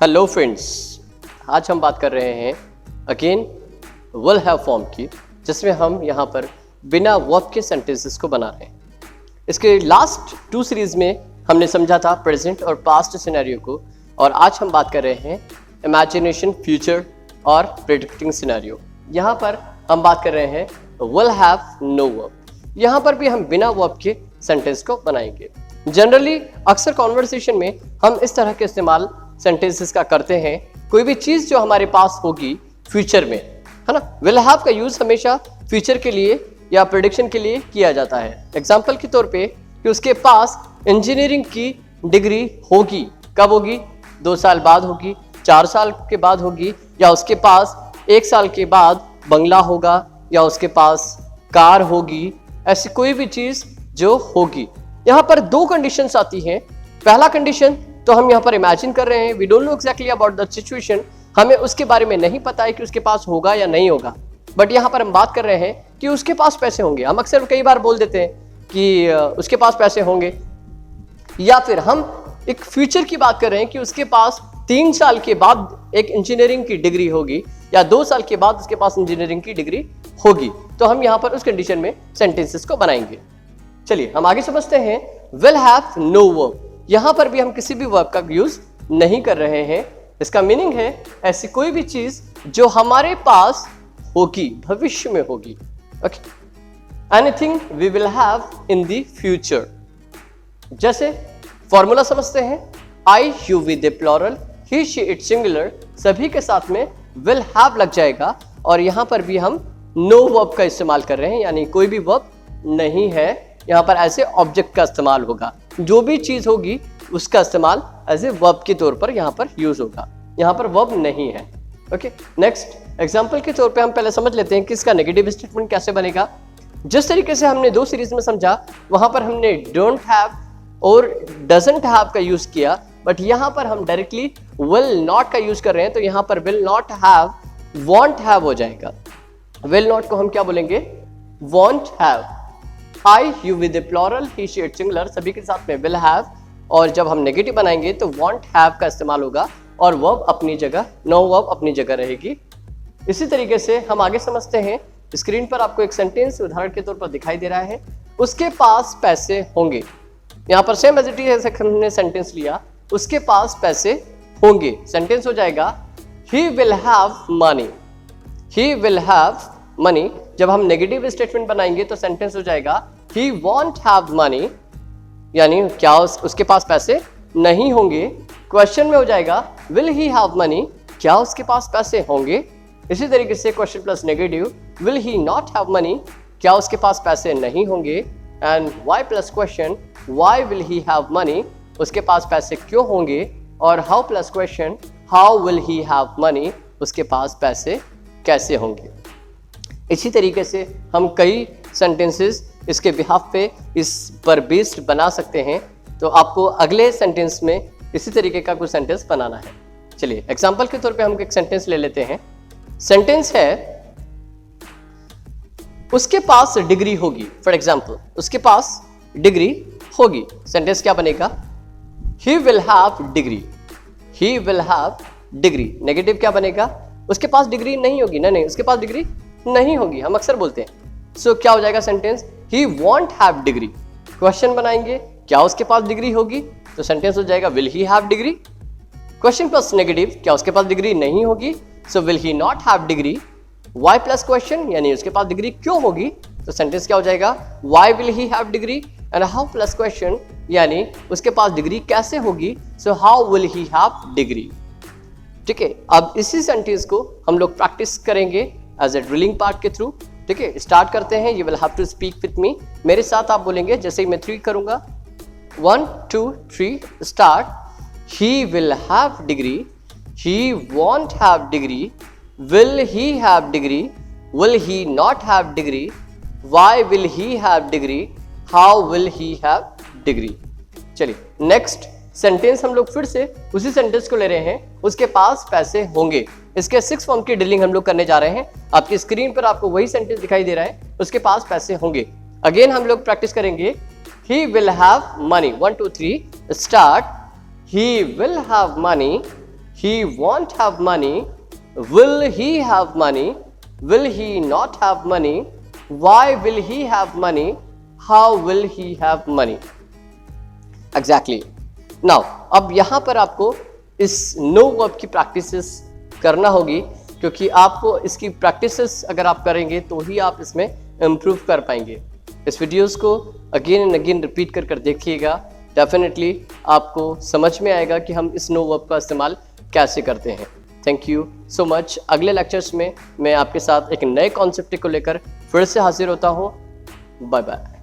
Hello friends, आज हम बात कर रहे हैं अगेन विल हैव फॉर्म की, जिसमें हम यहाँ पर बिना वर्ब के सेंटेंसेस को बना रहे हैं। इसके लास्ट 2 सीरीज में हमने समझा था प्रेजेंट और पास्ट सिनेरियो को, और आज हम बात कर रहे हैं इमेजिनेशन, फ्यूचर और प्रेडिक्टिंग सिनेरियो। यहाँ पर हम बात कर रहे हैं विल हैव नो वर्ब। यहाँ पर भी हम बिना वर्ब के सेंटेंस को बनाएंगे। जनरली अक्सर कॉन्वर्सेशन में हम इस तरह के इस्तेमाल सेंटेंसेस का करते हैं। कोई भी चीज जो हमारे पास होगी फ्यूचर में, है ना, विल हैव का यूज हमेशा फ्यूचर के लिए या प्रेडिक्शन के लिए किया जाता है। एग्जांपल के तौर पे कि उसके पास इंजीनियरिंग की डिग्री होगी। कब होगी? 2 साल बाद होगी, 4 साल के बाद होगी, या उसके पास 1 साल के बाद बंगला होगा, या उसके पास कार होगी। ऐसी कोई भी चीज जो होगी। यहाँ पर 2 कंडीशंस आती हैं। पहला कंडीशन तो हम यहाँ पर इमेजिन कर रहे हैं, we don't know exactly about the situation, हमें उसके बारे में नहीं पता है कि उसके पास होगा या नहीं होगा, बट यहाँ पर हम बात कर रहे हैं कि उसके पास पैसे होंगे। हम अक्सर कई बार बोल देते हैं कि उसके पास पैसे होंगे, या फिर हम एक फ्यूचर की बात कर रहे हैं कि उसके पास 3 साल के बाद एक इंजीनियरिंग की डिग्री होगी, या 2 साल के बाद उसके पास इंजीनियरिंग की डिग्री होगी। तो हम यहाँ पर उस कंडीशन में सेंटेंसेस को बनाएंगे। चलिए हम आगे समझते हैं विल हैव नो वर्ब। यहां पर भी हम किसी भी वर्ब का यूज नहीं कर रहे हैं। इसका मीनिंग है ऐसी कोई भी चीज जो हमारे पास होगी, भविष्य में होगी। Okay, anything we will have in the future. जैसे फॉर्मूला समझते हैं, I you we the plural, he she it singular, सभी के साथ में विल हैव लग जाएगा। और यहां पर भी हम नो वर्ब का इस्तेमाल कर रहे हैं, यानी कोई भी वर्ब नहीं है। यहाँ पर ऐसे ऑब्जेक्ट का इस्तेमाल होगा। जो भी चीज होगी उसका इस्तेमाल एज ए वर्ब के तौर पर यहाँ पर यूज होगा। यहाँ पर वर्ब नहीं है। ओके, नेक्स्ट एग्जांपल के तौर पे हम पहले समझ लेते हैं कि इसका नेगेटिव स्टेटमेंट कैसे बनेगा। जिस तरीके से हमने 2 सीरीज में समझा, वहां पर हमने डोंट हैव और डजंट हैव का यूज किया, बट यहाँ पर हम डायरेक्टली विल नॉट का यूज कर रहे हैं। तो यहाँ पर will not have won't have हो जाएगा। विल नॉट को हम क्या बोलेंगे? Won't have. I you with the plural, he she it singular, सभी के साथ में विल हैव। और जब हम नेगेटिव बनाएंगे तो वॉन्ट हैव का इस्तेमाल होगा, और वर्ब अपनी जगह, नो वर्ब अपनी जगह रहेगी। इसी तरीके से हम आगे समझते हैं। स्क्रीन पर आपको एक सेंटेंस उदाहरण के तौर पर दिखाई दे रहा है, उसके पास पैसे होंगे। यहाँ पर सेम एज इट इज हमने सेंटेंस लिया, उसके पास पैसे होंगे। सेंटेंस हो जाएगा ही will have money. He will have money. जब हम नेगेटिव स्टेटमेंट बनाएंगे तो सेंटेंस हो जाएगा ही वॉन्ट हैव मनी, यानी क्या उसके पास पैसे नहीं होंगे। क्वेश्चन में हो जाएगा विल ही हैव मनी, क्या उसके पास पैसे होंगे। इसी तरीके से question plus negative, will he not have money, क्या उसके पास पैसे नहीं होंगे। And why plus question, why will he have money, उसके पास पैसे क्यों होंगे। और how plus question, how will he have money, उसके पास पैसे कैसे होंगे। इसी तरीके से हम कई सेंटेंसेस इसके बिहाफ पे इस पर बेस्ड बना सकते हैं। तो आपको अगले सेंटेंस में इसी तरीके का कुछ सेंटेंस बनाना है। चलिए एग्जांपल के तौर पे हम एक सेंटेंस ले लेते हैं। सेंटेंस है उसके पास डिग्री होगी। फॉर एग्जांपल, उसके पास डिग्री होगी। सेंटेंस क्या बनेगा? ही will have degree. He will have degree. Negative क्या बनेगा? उसके पास डिग्री नहीं होगी। नहीं, उसके पास डिग्री नहीं होगी, हम अक्सर बोलते हैं। सो क्या हो जाएगा sentence? He won't have degree. Question बनाएंगे, क्या उसके पास डिग्री होगी, तो सेंटेंस हो जाएगा will he have degree. Question plus negative, क्या उसके पास डिग्री नहीं होगी, so will he not have degree. Why plus question, यानी उसके पास डिग्री क्यों होगी, तो सेंटेंस क्या हो जाएगा? Why will he have degree. And how plus question, यानी उसके पास डिग्री कैसे होगी, so how will he have degree. ठीक है, अब इसी सेंटेंस को हम लोग प्रैक्टिस करेंगे एज ए ड्रिलिंग पार्ट के थ्रू। ठीक है, स्टार्ट करते हैं। You will have to speak with me. मेरे साथ आप बोलेंगे जैसे ही मैं 3 करूंगा। 1 2 3 start. He will have degree, he won't have degree, will he have degree, will he not have degree, why will he have degree, how will he have degree. चलिए next sentence हम लोग फिर से उसी सेंटेंस को ले रहे हैं, उसके पास पैसे होंगे। इसके 6 फॉर्म की ड्रिलिंग हम लोग करने जा रहे हैं। आपकी स्क्रीन पर आपको वही सेंटेंस दिखाई दे रहा है, उसके पास पैसे होंगे। अगेन हम लोग प्रैक्टिस करेंगे। ही will have money. 1 2 3 start. He will have money, he won't have money, will he have money, will he not have money, why will he have money, how will he have money. Exactly. Now अब यहाँ पर आपको इस no verb की practices करना होगी, क्योंकि आपको इसकी प्रैक्टिसेस अगर आप करेंगे तो ही आप इसमें इम्प्रूव कर पाएंगे। इस वीडियोस को अगेन एंड अगेन रिपीट कर कर देखिएगा, डेफिनेटली आपको समझ में आएगा कि हम इस नो वर्ब का इस्तेमाल कैसे करते हैं। Thank you so much. अगले लेक्चर्स में मैं आपके साथ एक नए कॉन्सेप्ट को लेकर फिर से हाजिर होता हूँ। Bye bye.